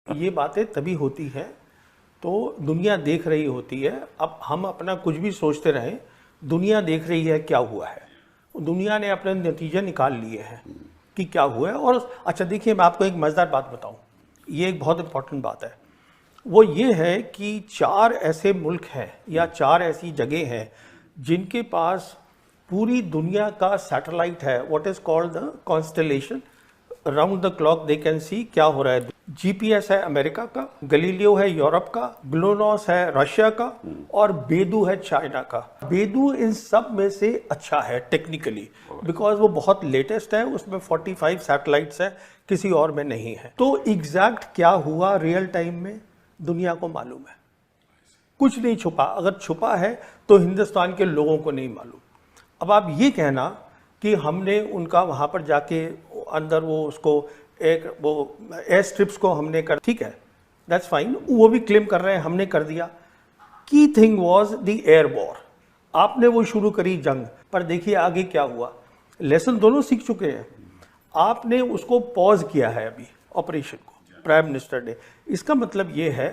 ये बातें तभी होती हैं तो दुनिया देख रही होती है। अब हम अपना कुछ भी सोचते रहें, दुनिया देख रही है क्या हुआ है। दुनिया ने अपने नतीजे निकाल लिए हैं कि क्या हुआ है। और अच्छा देखिए, मैं आपको एक मज़ेदार बात बताऊं, ये एक बहुत इंपॉर्टेंट बात है। वो ये है कि 4 ऐसे मुल्क हैं या 4 ऐसी जगह हैं जिनके पास पूरी दुनिया का सैटेलाइट है, what is called the constellation. Round the clock they can see क्या हो रहा है। जीपीएस है अमेरिका का, गलीलियो है यूरोप का, ग्लोनॉस है रशिया का, और बेदू है चाइना का। बेदू इन सब में से अच्छा है टेक्निकली, बिकॉज वो बहुत लेटेस्ट है, उसमें 45 सैटेलाइट्स है, किसी और में नहीं है। तो एग्जैक्ट क्या हुआ रियल टाइम में दुनिया को मालूम है, कुछ नहीं छुपा। अगर छुपा है तो हिंदुस्तान के लोगों को नहीं मालूम। अब आप ये कहना कि हमने उनका वहाँ पर जाके अंदर वो उसको एक वो एयर स्ट्रिप्स को हमने कर, ठीक है, दैट्स फाइन, वो भी क्लेम कर रहे हैं हमने कर दिया। Key thing was the air war, आपने वो शुरू करी जंग, पर देखिए आगे क्या हुआ। लेसन दोनों सीख चुके हैं। आपने उसको पॉज किया है अभी ऑपरेशन को, प्राइम मिनिस्टर ने। इसका मतलब ये है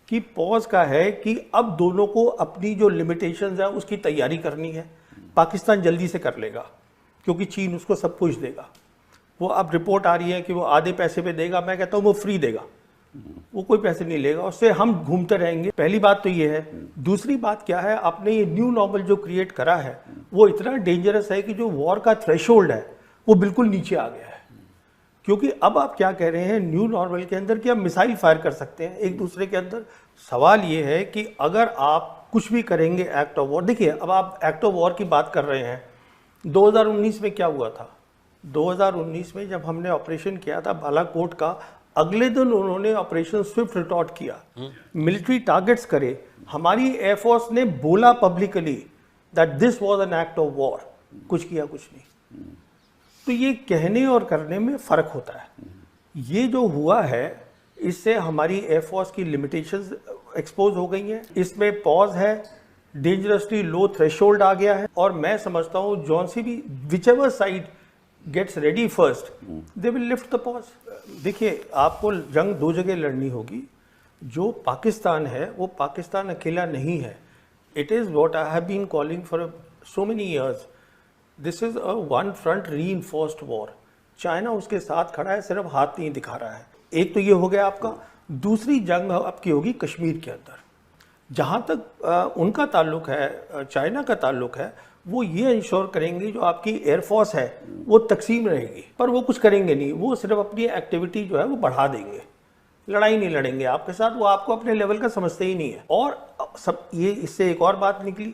कि पॉज का है कि अब दोनों को अपनी जो लिमिटेशंस है उसकी तैयारी करनी है। पाकिस्तान जल्दी से कर लेगा क्योंकि चीन उसको सब कुछ देगा। वो अब रिपोर्ट आ रही है कि वो आधे पैसे पे देगा, मैं कहता हूँ वो फ्री देगा, वो कोई पैसे नहीं लेगा, उससे हम घूमते रहेंगे। पहली बात तो ये है। दूसरी बात क्या है, आपने ये न्यू नॉर्मल जो क्रिएट करा है वो इतना डेंजरस है कि जो वॉर का थ्रेशोल्ड है वो बिल्कुल नीचे आ गया है। क्योंकि अब आप क्या कह रहे हैं न्यू नॉर्मल के अंदर कि आप मिसाइल फायर कर सकते हैं एक दूसरे के अंदर। सवाल ये है कि अगर आप कुछ भी करेंगे एक्ट ऑफ वॉर, देखिए अब आप एक्ट ऑफ वॉर की बात कर रहे हैं। 2019 में क्या हुआ था, 2019 में जब हमने ऑपरेशन किया था बालाकोट का, अगले दिन उन्होंने ऑपरेशन स्विफ्ट रिटॉर्ट किया, मिलिट्री टारगेट्स करे। हमारी एयरफोर्स ने बोला publicly that this was an act of war, कुछ किया कुछ नहीं। तो ये कहने और करने में फर्क होता है। ये जो हुआ है इससे हमारी एयरफोर्स की लिमिटेशंस एक्सपोज हो गई हैं। इसमें पॉज है, डेंजरसली लो थ्रेशोल्ड आ गया है, और मैं समझता हूँ जॉन सी भी whichever side gets ready first they will lift the pause. देखिए आपको जंग 2 जगह लड़नी होगी। जो पाकिस्तान है वो पाकिस्तान अकेला नहीं है। It is what I have been calling for so many years, this is a one front reinforced war. China उसके साथ खड़ा है, सिर्फ हाथ नहीं दिखा रहा है। एक तो ये हो गया आपका। दूसरी जंग आपकी होगी कश्मीर के अंदर। जहाँ तक उनका ताल्लुक है, चाइना का ताल्लुक है, वो ये इंश्योर करेंगे जो आपकी एयरफोर्स है वो तकसीम रहेगी, पर वो कुछ करेंगे नहीं। वो सिर्फ अपनी एक्टिविटी जो है वो बढ़ा देंगे, लड़ाई नहीं लड़ेंगे आपके साथ। वो आपको अपने लेवल का समझते ही नहीं है। और सब ये, इससे एक और बात निकली,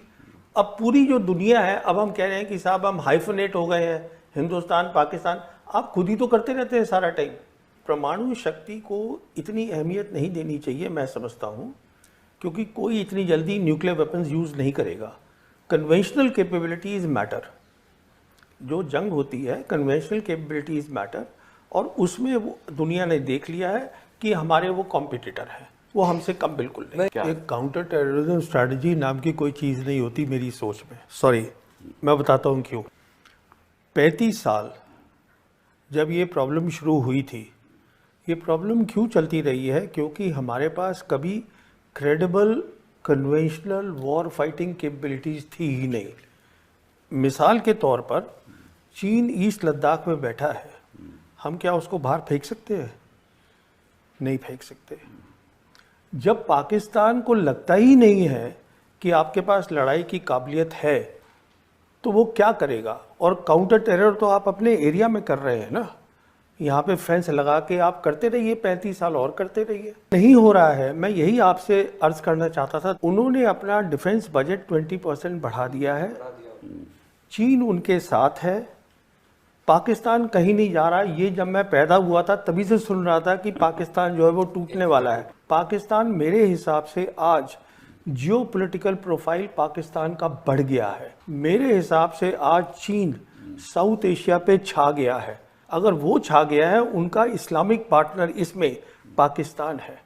अब पूरी जो दुनिया है, अब हम कह रहे हैं कि साहब हम हाइफनेट हो गए हैं, हिंदुस्तान पाकिस्तान। आप खुद ही तो करते रहते हैं सारा टाइम। परमाणु शक्ति को इतनी अहमियत नहीं देनी चाहिए मैं समझता हूँ, क्योंकि कोई इतनी जल्दी न्यूक्लियर वेपन्स यूज़ नहीं करेगा। Conventional capabilities matter. जो जंग होती है कन्वेंशनल कैपेबिलिटीज़ मैटर, और उसमें वो दुनिया ने देख लिया है कि हमारे वो कॉम्पिटिटर हैं, वो हमसे कम बिल्कुल नहीं। एक काउंटर टेररिज्म स्ट्रैटेजी नाम की कोई चीज़ नहीं होती मेरी सोच में। सॉरी, मैं बताता हूँ क्यों। 35 साल जब ये प्रॉब्लम शुरू हुई थी, ये प्रॉब्लम क्यों चलती रही है, क्योंकि हमारे पास कभी credible conventional war fighting capabilities थी ही नहीं। मिसाल के तौर पर चीन ईस्ट लद्दाख में बैठा है, हम क्या उसको बाहर फेंक सकते हैं? नहीं फेंक सकते। जब पाकिस्तान को लगता ही नहीं है कि आपके पास लड़ाई की काबिलियत है, तो वो क्या करेगा? और काउंटर टेरर तो आप अपने एरिया में कर रहे हैं ना, यहाँ पे फेंस लगा के आप करते रहिए, 35 साल और करते रहिए। नहीं हो रहा है। मैं यही आपसे अर्ज करना चाहता था। उन्होंने अपना डिफेंस बजट 20% बढ़ा दिया है। चीन उनके साथ है, पाकिस्तान कहीं नहीं जा रहा। ये जब मैं पैदा हुआ था तभी से सुन रहा था कि पाकिस्तान जो है वो टूटने वाला है। पाकिस्तान मेरे हिसाब से आज जियोपॉलिटिकल प्रोफाइल पाकिस्तान का बढ़ गया है। मेरे हिसाब से आज चीन साउथ एशिया पे छा गया है। अगर वो छा गया है, उनका इस्लामिक पार्टनर इसमें पाकिस्तान है।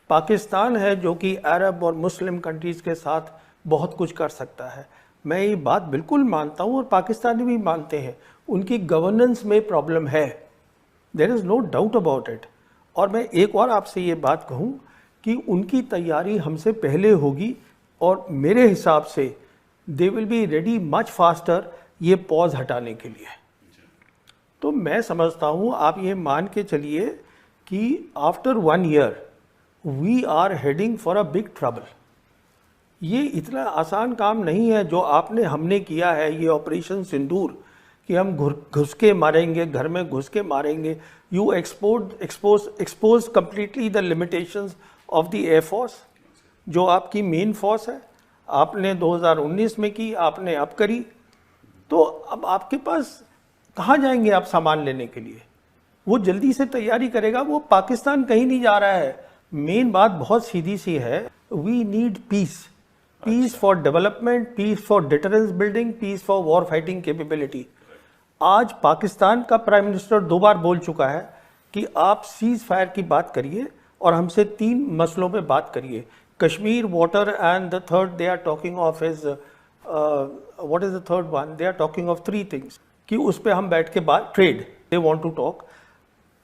पाकिस्तान है जो कि अरब और मुस्लिम कंट्रीज़ के साथ बहुत कुछ कर सकता है। मैं ये बात बिल्कुल मानता हूँ और पाकिस्तानी भी मानते हैं। उनकी गवर्नेंस में प्रॉब्लम है, there is no doubt about it. और मैं एक और आपसे ये बात कहूँ कि उनकी तैयारी हमसे पहले होगी और मेरे हिसाब से they will be ready much faster ये पॉज हटाने के लिए। तो मैं समझता हूँ आप ये मान के चलिए कि after 1 year we are heading for a big trouble. ये इतना आसान काम नहीं है जो आपने हमने किया है, ये ऑपरेशन सिंदूर, कि हम घुस के मारेंगे, घर में घुस के मारेंगे। You expose completely the limitations of the air force, जो आपकी मेन फोर्स है। आपने 2019 में की, आपने अब करी, तो अब आपके पास कहाँ जाएंगे आप सामान लेने के लिए? वो जल्दी से तैयारी करेगा, वो पाकिस्तान कहीं नहीं जा रहा है। मेन बात बहुत सीधी सी है, we need peace, peace for development, peace for deterrence building, peace for war fighting capability. आज पाकिस्तान का प्राइम मिनिस्टर 2 बार बोल चुका है कि आप सीज फायर की बात करिए और हमसे 3 मसलों पे बात करिए, Kashmir, water and the third they are talking of is what is the third one, they are talking of 3 things कि उस पे हम बैठ के बात, trade they want to talk.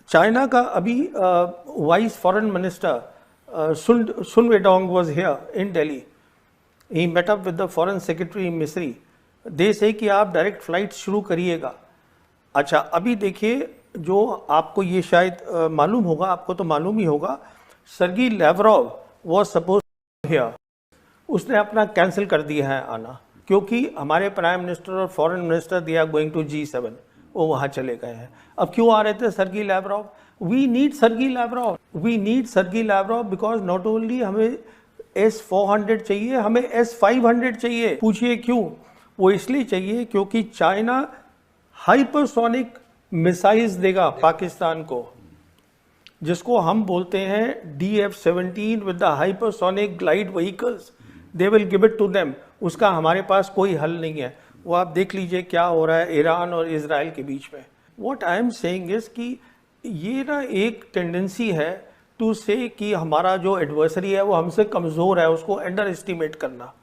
China का अभी vice foreign minister Sun Weidong was here in Delhi, he met up with the foreign secretary Misri. They से कि आप डायरेक्ट फ्लाइट शुरू करिएगा। अच्छा, अभी देखिए, जो आपको ये शायद मालूम होगा, आपको तो मालूम ही होगा, Sergei Lavrov was suppose here, उसने अपना कैंसिल कर दिया है आना, क्योंकि हमारे प्राइम मिनिस्टर और foreign minister they are going to G7, वो वहाँ चले गए हैं। अब क्यों आ रहे थे Sergey Lavrov? We need Sergey Lavrov, we need Sergey Lavrov because not only हमें S-400 चाहिए, हमें S-500 चाहिए। पूछिए क्यों? वो इसलिए चाहिए क्योंकि चाइना हाइपरसोनिक मिसाइल्स देगा पाकिस्तान को, जिसको हम बोलते हैं DF-17 with the hypersonic glide vehicles, they will give it to them. उसका हमारे पास कोई हल नहीं है। वो आप देख लीजिए क्या हो रहा है ईरान और इजराइल के बीच में। What I am saying is कि ये ना एक टेंडेंसी है टू से कि हमारा जो एडवर्सरी है वो हमसे कमज़ोर है, उसको अंडर एस्टिमेट करना।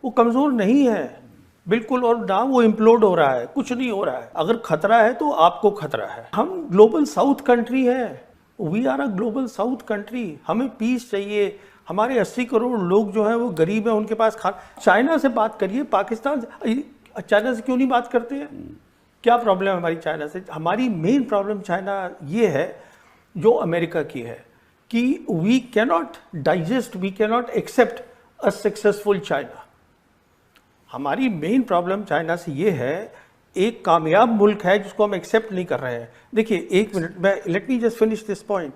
वो कमज़ोर नहीं है बिल्कुल, और ना वो इम्प्लोड हो रहा है, कुछ नहीं हो रहा है। अगर खतरा है तो आपको खतरा है। हम ग्लोबल साउथ कंट्री है, we are a global south country. हमें पीस चाहिए। हमारे 80 करोड़ लोग जो हैं वो गरीब हैं, उनके पास चाइना से बात करिए, पाकिस्तान चाइना से क्यों नहीं बात करते हैं? क्या प्रॉब्लम है हमारी चाइना से? हमारी मेन प्रॉब्लम चाइना ये है जो अमेरिका की है कि we cannot digest, we cannot accept a successful China. हमारी मेन प्रॉब्लम चाइना से ये है, एक कामयाब मुल्क है जिसको हम एक्सेप्ट नहीं कर रहे हैं। देखिए एक मिनट, मैं let me just finish this point.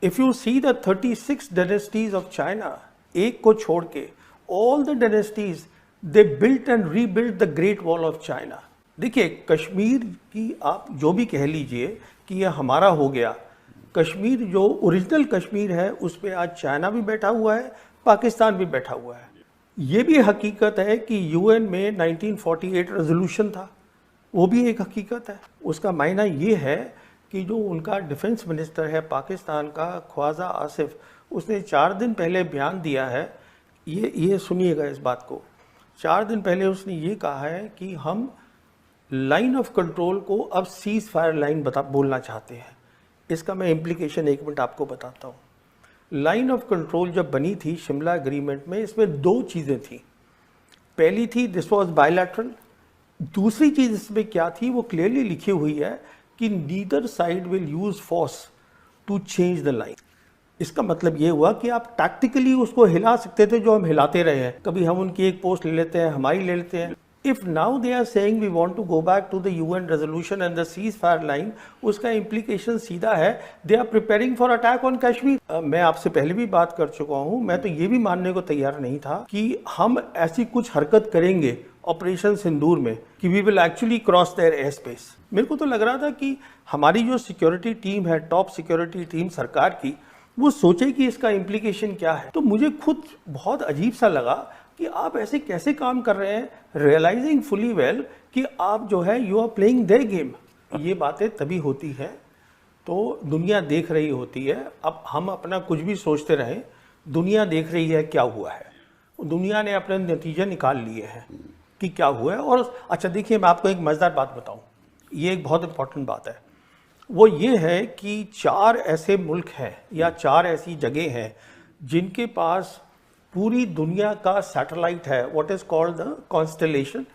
If you see the 36 dynasties of China, एक को छोड़ के all the dynasties they built and rebuilt the great wall of China. देखिए कश्मीर की आप जो भी कह लीजिए कि ये हमारा हो गया, कश्मीर जो ओरिजिनल कश्मीर है उस पर आज चाइना भी बैठा हुआ है, पाकिस्तान भी बैठा हुआ है। ये भी हकीकत है कि यूएन में 1948 रेजोल्यूशन था, वो भी एक हकीकत है। उसका मायना ये है कि जो उनका डिफेंस मिनिस्टर है पाकिस्तान का, ख्वाजा आसिफ, उसने 4 दिन पहले बयान दिया है, ये सुनिएगा इस बात को। 4 दिन पहले उसने ये कहा है कि हम लाइन ऑफ कंट्रोल को अब सीज फायर लाइन बोलना चाहते हैं। इसका मैं इम्प्लीकेशन 1 मिनट आपको बताता हूँ। लाइन ऑफ कंट्रोल जब बनी थी शिमला एग्रीमेंट में, इसमें 2 चीज़ें थी। पहली थी दिस वाज बायलैटरल, दूसरी चीज़ इसमें क्या थी वो क्लियरली लिखी हुई है कि neither side will use force to change the line. इसका मतलब ये हुआ कि आप टैक्टिकली उसको हिला सकते थे, जो हम हिलाते रहे हैं। कभी हम उनकी एक पोस्ट ले लेते हैं, हमारी ले लेते हैं। If now they are saying we want to go back to the UN resolution and the cease fire line, उसका इम्प्लीकेशन सीधा है they are preparing for attack on Kashmir. मैं आपसे पहले भी बात कर चुका हूं, मैं तो ये भी मानने को तैयार नहीं था कि हम ऐसी कुछ हरकत करेंगे ऑपरेशन सिंदूर में कि we will actually cross their air space. मेरे को तो लग रहा था कि हमारी जो सिक्योरिटी टीम है, टॉप सिक्योरिटी टीम सरकार की, वो सोचे कि इसका इम्प्लीकेशन क्या है। तो मुझे खुद बहुत अजीब सा लगा कि आप ऐसे कैसे काम कर रहे हैं, रियलाइजिंग फुली वेल कि आप जो है you are playing their game. ये बातें तभी होती हैं तो दुनिया देख रही होती है। अब हम अपना कुछ भी सोचते रहें, दुनिया देख रही है क्या हुआ है। दुनिया ने अपने नतीजे निकाल लिए हैं कि क्या हुआ है। और अच्छा देखिए, मैं आपको एक मज़ेदार बात बताऊं, ये एक बहुत इंपॉर्टेंट बात है। वो ये है कि 4 ऐसे मुल्क हैं या 4 ऐसी जगह हैं जिनके पास पूरी दुनिया का सैटेलाइट है, what is called the constellation,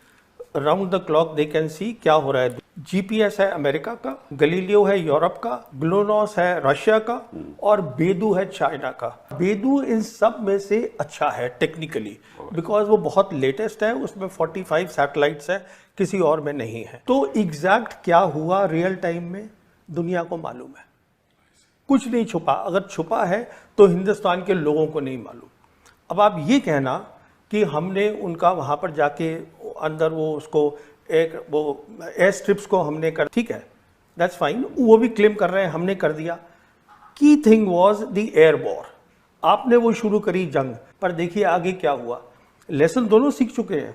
round the clock they can see क्या हो रहा है। जीपीएस है अमेरिका का, गलीलियो है यूरोप का, ग्लोनॉस है रशिया का और बेदू है चाइना का। बेदू इन सब में से अच्छा है टेक्निकली, बिकॉज वो बहुत लेटेस्ट है, उसमें 45 सैटेलाइट्स है, किसी और में नहीं है। तो एग्जैक्ट क्या हुआ रियल टाइम में दुनिया को मालूम है, कुछ नहीं छुपा। अगर छुपा है तो हिंदुस्तान के लोगों को नहीं मालूम। अब आप ये कहना कि हमने उनका वहाँ पर जाके अंदर वो उसको एक वो एयर स्ट्रिप्स को हमने कर, ठीक है, दैट्स फाइन, वो भी क्लेम कर रहे हैं हमने कर दिया। Key thing was the air war, आपने वो शुरू करी जंग, पर देखिए आगे क्या हुआ। लेसन दोनों सीख चुके हैं,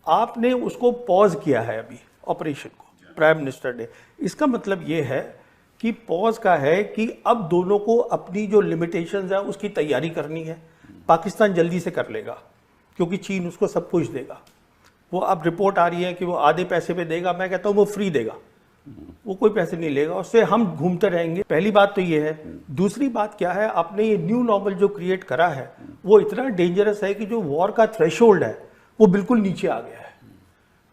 आपने उसको पॉज किया है अभी ऑपरेशन को, प्राइम मिनिस्टर ने। इसका मतलब ये है कि पॉज का है कि अब दोनों को अपनी जो लिमिटेशंस है उसकी तैयारी करनी है। पाकिस्तान जल्दी से कर लेगा क्योंकि चीन उसको सब कुछ देगा। वो अब रिपोर्ट आ रही है कि वो आधे पैसे पे देगा, मैं कहता हूँ वो फ्री देगा, वो कोई पैसे नहीं लेगा, उससे हम घूमते रहेंगे। पहली बात तो ये है। दूसरी बात क्या है, आपने ये न्यू नॉर्मल जो क्रिएट करा है वो इतना डेंजरस है कि जो वॉर का थ्रेशोल्ड है वो बिल्कुल नीचे आ गया है।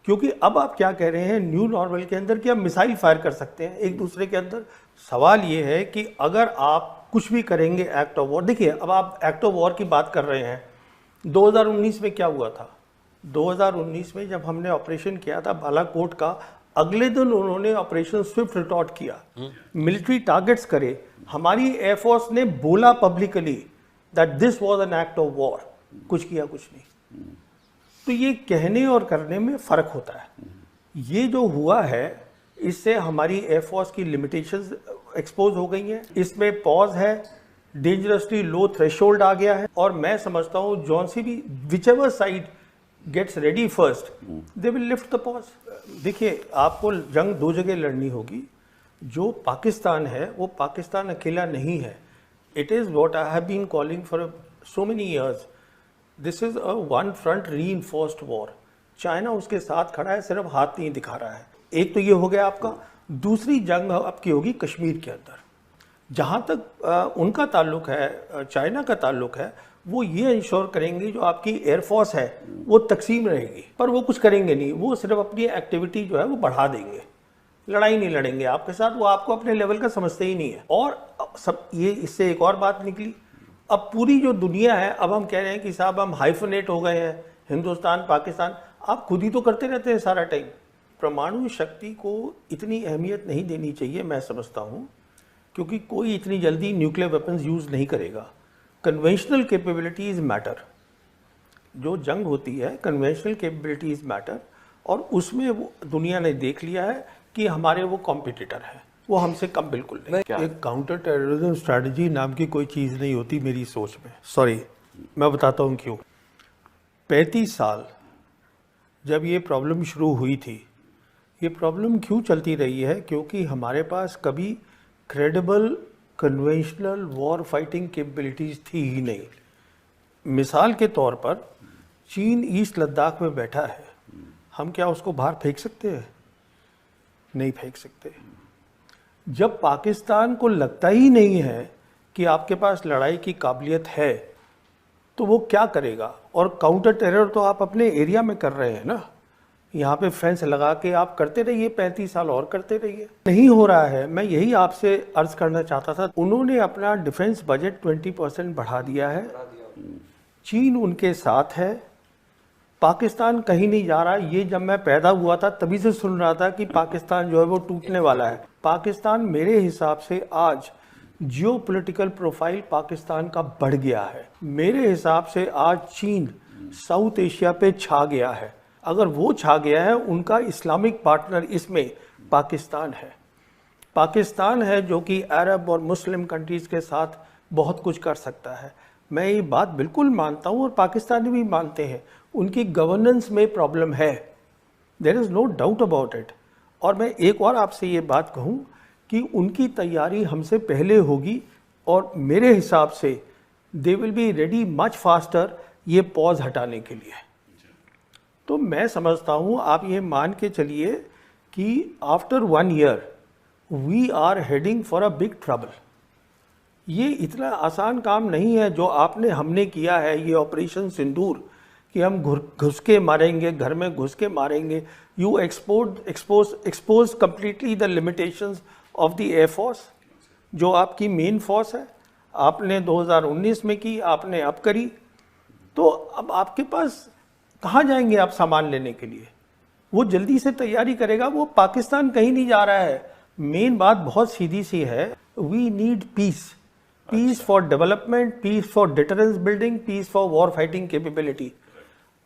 क्योंकि अब आप क्या कह रहे हैं न्यू नॉर्मल के अंदर कि आप मिसाइल फायर कर सकते हैं एक दूसरे के अंदर। सवाल ये है कि अगर आप कुछ भी करेंगे एक्ट ऑफ वॉर, देखिए अब आप एक्ट ऑफ वॉर की बात कर रहे हैं, 2019 में क्या हुआ था। 2019 में जब हमने ऑपरेशन किया था बालाकोट का, अगले दिन उन्होंने ऑपरेशन स्विफ्ट रिटॉर्ट किया, मिलिट्री टारगेट्स करे। हमारी एयरफोर्स ने बोला publicly that this was an act of war, कुछ किया कुछ नहीं। तो ये कहने और करने में फर्क होता है। ये जो हुआ है इससे हमारी एयरफोर्स की लिमिटेशंस एक्सपोज हो गई हैं, इसमें पॉज है, डेंजरसली लो थ्रेशोल्ड आ गया है। और मैं समझता हूँ जॉन सी भी whichever side gets ready first they will lift the pause. देखिए आपको जंग 2 जगह लड़नी होगी। जो पाकिस्तान है वो पाकिस्तान अकेला नहीं है। It is what I have been calling for so many years, this is a one front reinforced war. China उसके साथ खड़ा है, सिर्फ हाथ नहीं दिखा रहा है। एक तो ये हो गया आपका। दूसरी जंग आपकी होगी कश्मीर के अंदर। जहाँ तक उनका ताल्लुक है, चाइना का ताल्लुक है, वो ये इंश्योर करेंगे जो आपकी एयरफोर्स है वो तकसीम रहेगी, पर वो कुछ करेंगे नहीं। वो सिर्फ अपनी एक्टिविटी जो है वो बढ़ा देंगे, लड़ाई नहीं लड़ेंगे आपके साथ, वो आपको अपने लेवल का समझते ही नहीं है। और सब ये इससे एक और बात निकली, अब पूरी जो दुनिया है, अब हम कह रहे हैं कि साहब हम हाइफनेट हो गए हैं, हिंदुस्तान पाकिस्तान। आप खुद ही तो करते रहते हैं सारा टाइम। परमाणु शक्ति को इतनी अहमियत नहीं देनी चाहिए मैं समझता हूँ, क्योंकि कोई इतनी जल्दी न्यूक्लियर वेपन्स यूज़ नहीं करेगा। Conventional capabilities matter. जो जंग होती है कन्वेंशनल कैपेबिलिटीज़ मैटर, और उसमें वो दुनिया ने देख लिया है कि हमारे वो कॉम्पिटिटर है, वो हमसे कम बिल्कुल नहीं। एक काउंटर टेररिज्म स्ट्रैटेजी नाम की कोई चीज़ नहीं होती मेरी सोच में। सॉरी, मैं बताता हूँ क्यों। 35 साल जब ये प्रॉब्लम शुरू हुई थी, ये प्रॉब्लम क्यों चलती रही है, क्योंकि हमारे पास कभी credible conventional war fighting capabilities थी ही नहीं। मिसाल के तौर पर चीन ईस्ट लद्दाख में बैठा है, हम क्या उसको बाहर फेंक सकते हैं? नहीं फेंक सकते। जब पाकिस्तान को लगता ही नहीं है कि आपके पास लड़ाई की काबिलियत है तो वो क्या करेगा? और काउंटर टेरर तो आप अपने एरिया में कर रहे हैं ना, यहाँ पे फेंस लगा के आप करते रहिए, 35 साल और करते रहिए। नहीं हो रहा है। मैं यही आपसे अर्ज करना चाहता था। उन्होंने अपना डिफेंस बजट 20% बढ़ा दिया है, चीन उनके साथ है, पाकिस्तान कहीं नहीं जा रहा। ये जब मैं पैदा हुआ था तभी से सुन रहा था कि पाकिस्तान जो है वो टूटने वाला है। पाकिस्तान मेरे हिसाब से आज जियोपॉलिटिकल प्रोफाइल पाकिस्तान का बढ़ गया है। मेरे हिसाब से आज चीन साउथ एशिया पे छा गया है। अगर वो छा गया है, उनका इस्लामिक पार्टनर इसमें पाकिस्तान है। पाकिस्तान है जो कि अरब और मुस्लिम कंट्रीज़ के साथ बहुत कुछ कर सकता है। मैं ये बात बिल्कुल मानता हूँ और पाकिस्तानी भी मानते हैं। उनकी गवर्नेंस में प्रॉब्लम है, there is no doubt about it. और मैं एक और आपसे ये बात कहूँ कि उनकी तैयारी हमसे पहले होगी और मेरे हिसाब से they will be ready much faster ये पॉज हटाने के लिए। तो मैं समझता हूँ आप ये मान के चलिए कि after 1 year we are heading for a big trouble. ये इतना आसान काम नहीं है जो आपने हमने किया है, ये ऑपरेशन सिंदूर, कि हम घुस के मारेंगे, घर में घुस के मारेंगे। You expose completely the limitations of the air force, जो आपकी मेन फोर्स है। आपने 2019 में की, आपने अब करी, तो अब आपके पास कहाँ जाएंगे आप सामान लेने के लिए? वो जल्दी से तैयारी करेगा, वो पाकिस्तान कहीं नहीं जा रहा है। मेन बात बहुत सीधी सी है, we need peace, peace for development, peace for deterrence building, peace for war fighting capability.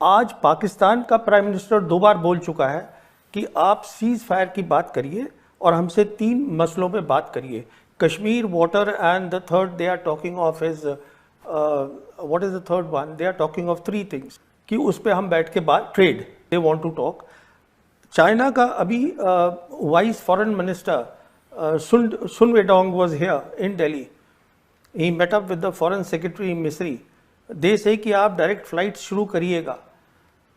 आज पाकिस्तान का प्राइम मिनिस्टर 2 बार बोल चुका है कि आप सीज फायर की बात करिए और हमसे 3 मसलों पे बात करिए, Kashmir, water and the third they are talking of is what is the third one, they are talking of 3 things, कि उस पे हम बैठ के बात, trade they want to talk. China का अभी vice foreign minister Sun Weidong was here in Delhi, he met up with the foreign secretary Misri, they से कि आप डायरेक्ट फ्लाइट शुरू करिएगा।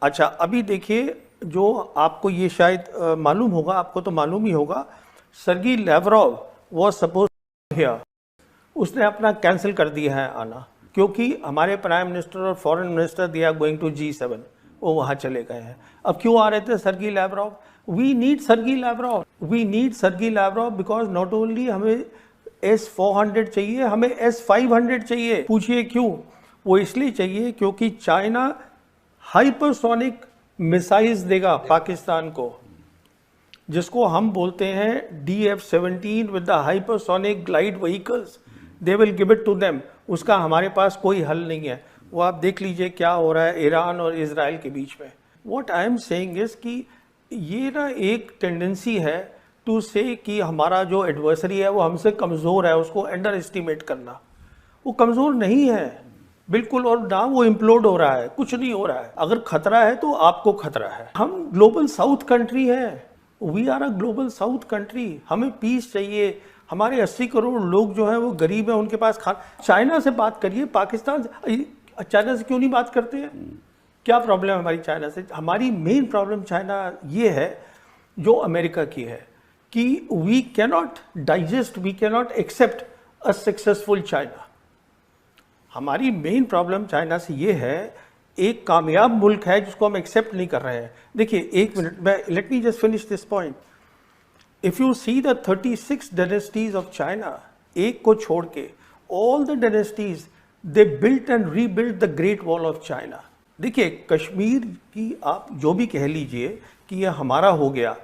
अच्छा, अभी देखिए, जो आपको ये शायद मालूम होगा, आपको तो मालूम ही होगा, Sergei Lavrov was suppose here, उसने अपना कैंसिल कर दिया है आना, क्योंकि हमारे प्राइम मिनिस्टर और foreign minister they are going to G7, वो वहाँ चले गए हैं। अब क्यों आ रहे थे Sergey Lavrov? We need Sergey Lavrov, we need Sergey Lavrov because not only हमें S-400 चाहिए, हमें S-500 चाहिए। पूछिए क्यों? वो इसलिए चाहिए क्योंकि चाइना हाइपरसोनिक मिसाइल्स देगा पाकिस्तान को, जिसको हम बोलते हैं DF-17 with the hypersonic glide vehicles, they will give it to them. उसका हमारे पास कोई हल नहीं है। वो आप देख लीजिए क्या हो रहा है ईरान और इजराइल के बीच में। What I am saying is कि ये ना एक टेंडेंसी है टू से कि हमारा जो एडवर्सरी है वो हमसे कमज़ोर है, उसको अंडर एस्टिमेट करना। वो कमज़ोर नहीं है बिल्कुल, और ना वो इम्प्लोड हो रहा है, कुछ नहीं हो रहा है। अगर खतरा है तो आपको खतरा है। हम ग्लोबल साउथ कंट्री है, we are a global south country. हमें पीस चाहिए। हमारे 80 करोड़ लोग जो हैं वो गरीब हैं, उनके पास चाइना से बात करिए, पाकिस्तान से, चाइना से क्यों नहीं बात करते हैं? क्या प्रॉब्लम है हमारी चाइना से? हमारी मेन प्रॉब्लम चाइना ये है जो अमेरिका की है कि we cannot digest, we cannot accept a successful China. हमारी मेन प्रॉब्लम चाइना से ये है, एक कामयाब मुल्क है जिसको हम एक्सेप्ट नहीं कर रहे हैं। देखिए, एक मिनट, मैं let me just finish this point. If you see the 36 dynasties of China, एक को छोड़ के all the dynasties they built and rebuilt the great wall of China. देखिए, कश्मीर की आप जो भी कह लीजिए कि ये हमारा हो गया,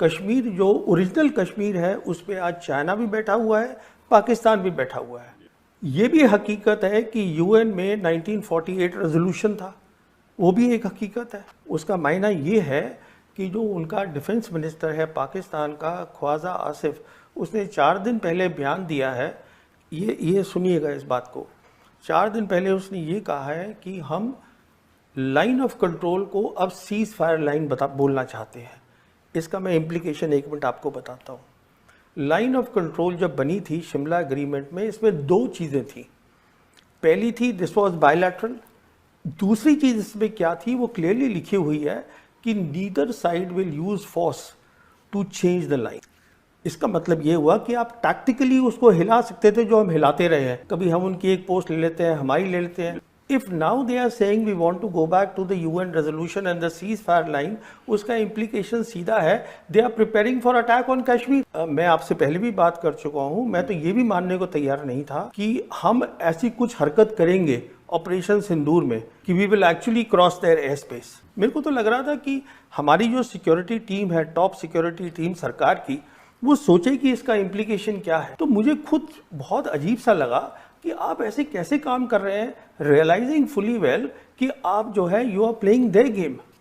कश्मीर जो ओरिजिनल कश्मीर है उस पर आज चाइना भी बैठा हुआ है, पाकिस्तान भी बैठा हुआ है। ये भी हकीकत है कि UN में 1948 रेजोल्यूशन था, वो भी एक हकीकत है। उसका मायना ये है कि जो उनका डिफेंस मिनिस्टर है पाकिस्तान का, ख्वाजा आसिफ, उसने 4 दिन पहले बयान दिया है, ये सुनिएगा इस बात को। 4 दिन पहले उसने ये कहा है कि हम लाइन ऑफ कंट्रोल को अब सीज फायर लाइन बोलना चाहते हैं। इसका मैं इम्प्लीकेशन 1 मिनट आपको बताता हूँ। लाइन ऑफ कंट्रोल जब बनी थी शिमला एग्रीमेंट में, इसमें 2 चीज़ें थी। पहली थी दिस वाज बायलैटरल, दूसरी चीज़ इसमें क्या थी वो क्लियरली लिखी हुई है कि neither side will use force to change the line. इसका मतलब ये हुआ कि आप टैक्टिकली उसको हिला सकते थे, जो हम हिलाते रहे हैं। कभी हम उनकी एक पोस्ट ले लेते हैं, हमारी ले लेते हैं। If now they are saying we want to go back to the UN resolution and the cease fire line, उसका इम्प्लीकेशन सीधा है they are preparing for attack on Kashmir. मैं आपसे पहले भी बात कर चुका हूं, मैं तो ये भी मानने को तैयार नहीं था कि हम ऐसी कुछ हरकत करेंगे ऑपरेशन सिंदूर में कि we will actually cross their air space. मेरे को तो लग रहा था कि हमारी जो सिक्योरिटी टीम है, टॉप सिक्योरिटी टीम सरकार की, वो सोचे कि इसका इम्प्लीकेशन क्या है। तो मुझे खुद बहुत अजीब सा लगा कि आप ऐसे कैसे काम कर रहे हैं, रियलाइजिंग फुली वेल कि आप जो है you are playing their game.